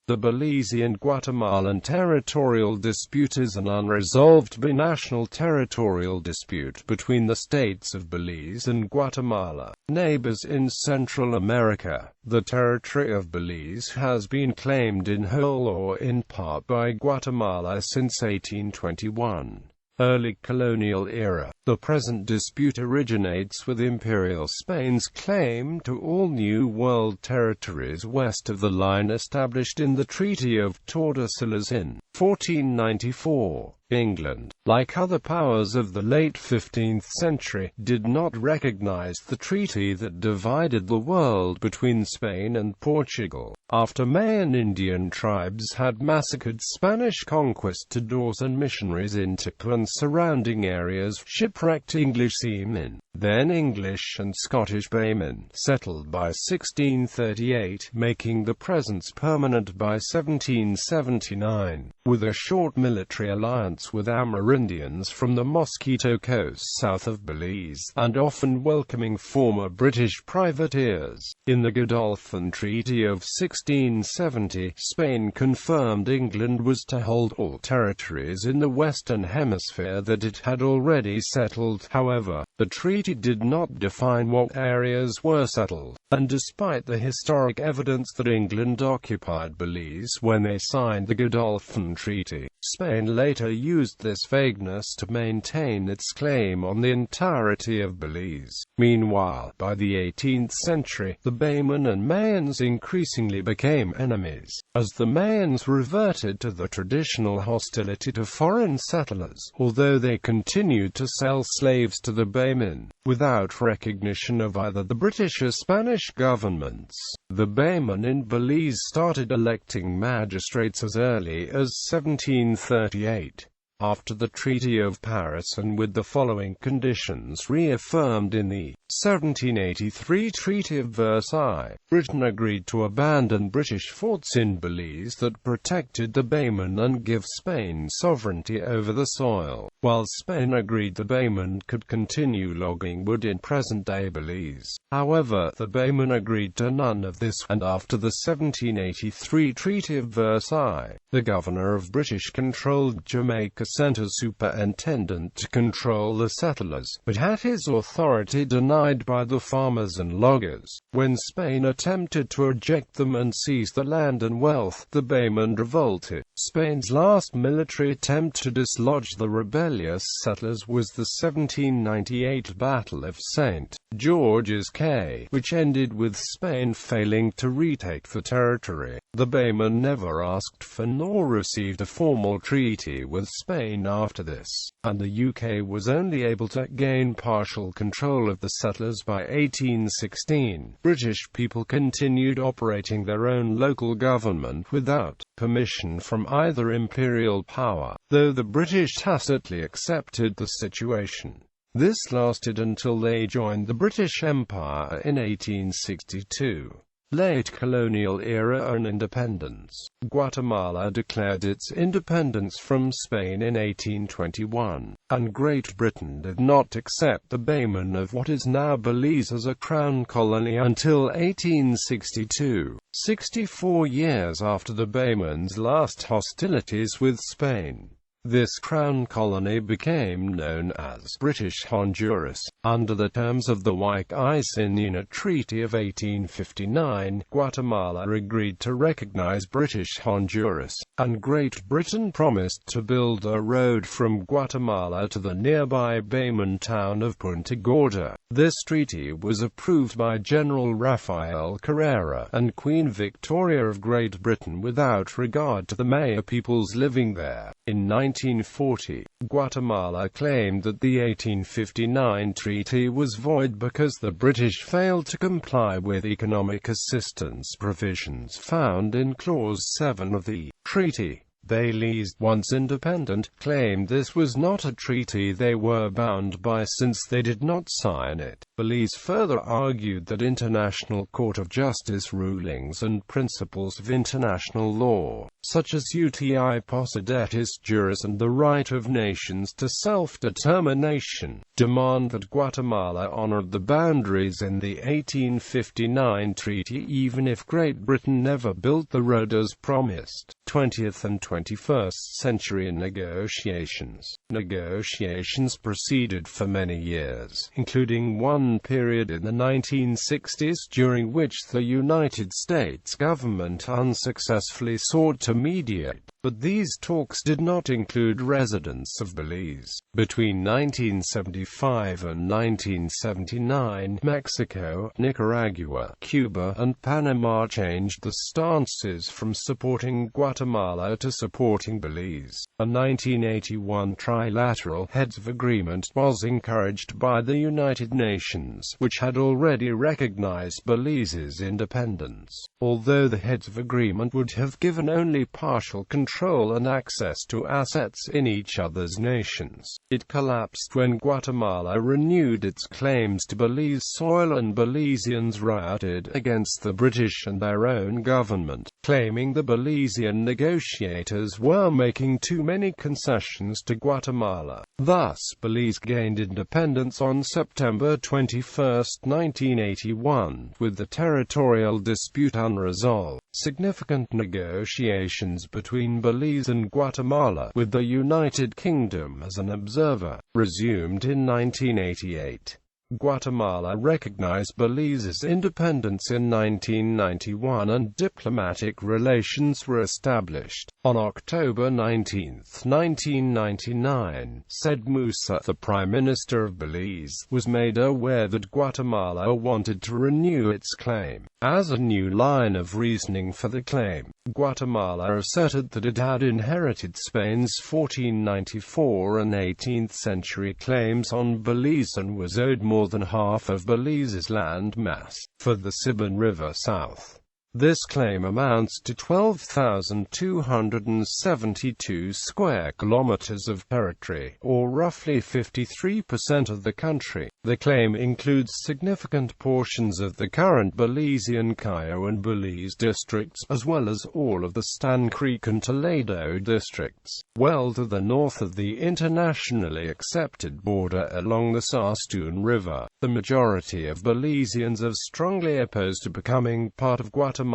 The Belizean and Guatemalan territorial dispute is an unresolved binational territorial dispute between the states of Belize and Guatemala, neighbors in Central America. The territory of Belize has been claimed in whole or in part by Guatemala since 1821. Early colonial era. The present dispute originates with Imperial Spain's claim to all New World territories west of the line established in the Treaty of Tordesillas in 1494. England, like other powers of the late 15th century, did not recognize the treaty that divided the world between Spain and Portugal, after Mayan Indian tribes had massacred Spanish conquistadors and missionaries in Tikal and surrounding areas. Shipwrecked English seamen, then English and Scottish baymen, settled by 1638, making the presence permanent by 1779, with a short military alliance with Amerindians from the Mosquito Coast south of Belize, and often welcoming former British privateers. In the Godolphin Treaty of 1670, Spain confirmed England was to hold all territories in the Western Hemisphere that it had already settled. However, the treaty did not define what areas were settled, and despite the historic evidence that England occupied Belize when they signed the Godolphin Treaty, Spain later used this vagueness to maintain its claim on the entirety of Belize. Meanwhile, by the 18th century, the Baymen and Mayans increasingly became enemies, as the Mayans reverted to the traditional hostility to foreign settlers, although they continued to sell slaves to the Baymen, without recognition of either the British or Spanish governments. The Baymen in Belize started electing magistrates as early as 1738. After the Treaty of Paris and with the following conditions reaffirmed in the 1783 Treaty of Versailles, Britain agreed to abandon British forts in Belize that protected the Baymen and give Spain sovereignty over the soil, while Spain agreed the Baymen could continue logging wood in present-day Belize. However, the Baymen agreed to none of this, and after the 1783 Treaty of Versailles, the governor of British-controlled Jamaica sent a superintendent to control the settlers, but had his authority denied by the farmers and loggers. When Spain attempted to eject them and seize the land and wealth, the Baymen revolted. Spain's last military attempt to dislodge the rebellious settlers was the 1798 Battle of St. George's Caye, which ended with Spain failing to retake the territory. The Baymen never asked for nor received a formal treaty with Spain after this, and the UK was only able to gain partial control of the settlers by 1816. British people continued operating their own local government without permission from either imperial power, though the British tacitly accepted the situation. This lasted until they joined the British Empire in 1862. Late colonial era and independence. Guatemala declared its independence from Spain in 1821, and Great Britain did not accept the Baymen of what is now Belize as a crown colony until 1862, 64 years after the Baymen's last hostilities with Spain. This crown colony became known as British Honduras. Under the terms of the Wikipedia Treaty of 1859, Guatemala agreed to recognize British Honduras, and Great Britain promised to build a road from Guatemala to the nearby Baymen town of Punta Gorda. This treaty was approved by General Rafael Carrera and Queen Victoria of Great Britain without regard to the Maya peoples living there. In 1940, Guatemala claimed that the 1859 treaty was void because the British failed to comply with economic assistance provisions found in Clause 7 of the treaty. Belize, once independent, claimed this was not a treaty they were bound by since they did not sign it. Belize further argued that International Court of Justice rulings and principles of international law, such as uti possidetis juris and the right of nations to self-determination, demand that Guatemala honored the boundaries in the 1859 treaty even if Great Britain never built the road as promised. 20th and 21st century negotiations. Negotiations proceeded for many years, including one period in the 1960s during which the United States government unsuccessfully sought to mediate, but these talks did not include residents of Belize. Between 1975 and 1979, Mexico, Nicaragua, Cuba, and Panama changed the stances from supporting Guatemala to supporting Belize. A 1981 trilateral heads of agreement was encouraged by the United Nations, which had already recognized Belize's independence. Although the heads of agreement would have given only partial control and access to assets in each other's nations, it collapsed when Guatemala renewed its claims to Belize soil and Belizeans rioted against the British and their own government, claiming the Belizean negotiators were making too many concessions to Guatemala. Thus, Belize gained independence on September 21, 1981, with the territorial dispute unresolved. Significant negotiations between Belize and Guatemala, with the United Kingdom as an observer, resumed in 1988. Guatemala recognized Belize's independence in 1991 and diplomatic relations were established. On October 19, 1999, said Musa, the Prime Minister of Belize, was made aware that Guatemala wanted to renew its claim. As a new line of reasoning for the claim, Guatemala asserted that it had inherited Spain's 1494 and 18th century claims on Belize and was owed more than half of Belize's land mass for the Sibon River south. This claim amounts to 12,272 square kilometers of territory, or roughly 53% of the country. The claim includes significant portions of the current Belizean Cayo and Belize districts, as well as all of the Stan Creek and Toledo districts, well to the north of the internationally accepted border along the Saskatoon River. The majority of Belizeans are strongly opposed to becoming part of Guatemala.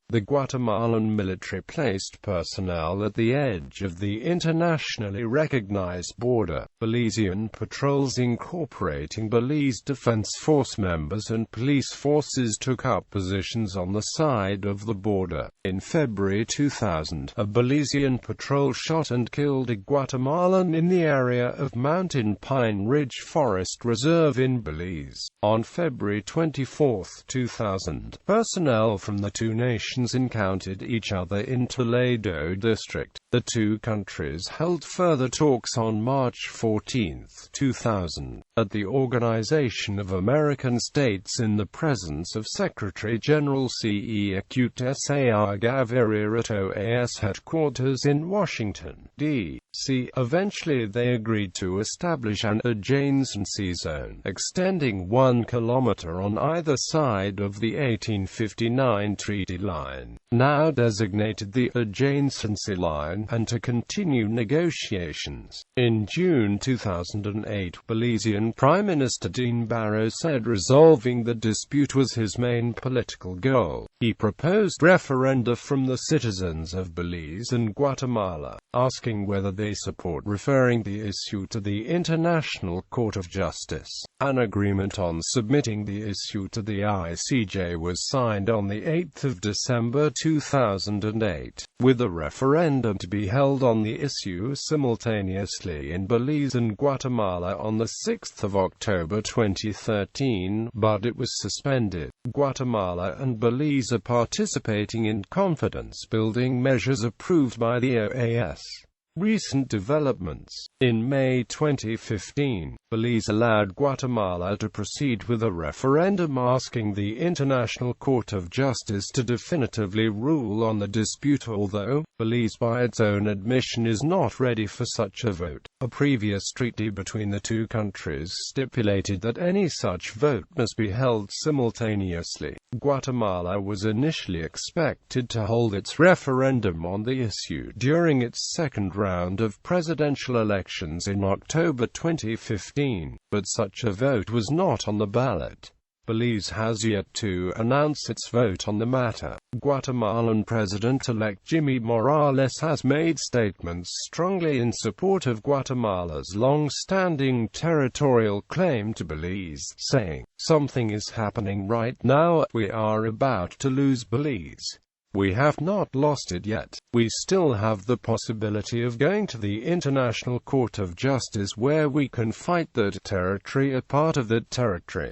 The Guatemalan military placed personnel at the edge of the internationally recognized border. Belizean patrols incorporating Belize Defense Force members and police forces took up positions on the side of the border. In February 2000, a Belizean patrol shot and killed a Guatemalan in the area of Mountain Pine Ridge Forest Reserve in Belize. On February 24, 2000, personnel from the two nations encountered each other in Toledo District. The two countries held further talks on March 14, 2000, at the Organization of American States in the presence of Secretary-General C.E. Acute Sayar Gaviria at OAS headquarters in Washington, D.C. Eventually they agreed to establish an adjacency zone, extending 1 kilometer on either side of the 1859 treaty line, now designated the adjacency line, and to continue negotiations. In June 2008, Belizean Prime Minister Dean Barrow said resolving the dispute was his main political goal. He proposed referenda from the citizens of Belize and Guatemala, asking whether they support referring the issue to the International Court of Justice. An agreement on submitting the issue to the ICJ was signed on 8 December 2008, with a referendum to be held on the issue simultaneously in Belize and Guatemala on 6 October 2013, but it was suspended. Guatemala and Belize are participating in confidence-building measures approved by the OAS. Recent developments. In May 2015, Belize allowed Guatemala to proceed with a referendum asking the International Court of Justice to definitively rule on the dispute, although Belize by its own admission is not ready for such a vote. A previous treaty between the two countries stipulated that any such vote must be held simultaneously. Guatemala was initially expected to hold its referendum on the issue during its second round of presidential elections in October 2015, but such a vote was not on the ballot. Belize has yet to announce its vote on the matter. Guatemalan President-elect Jimmy Morales has made statements strongly in support of Guatemala's long-standing territorial claim to Belize, saying, "Something is happening right now. We are about to lose Belize. We have not lost it yet. We still have the possibility of going to the International Court of Justice where we can fight that territory, a part of that territory."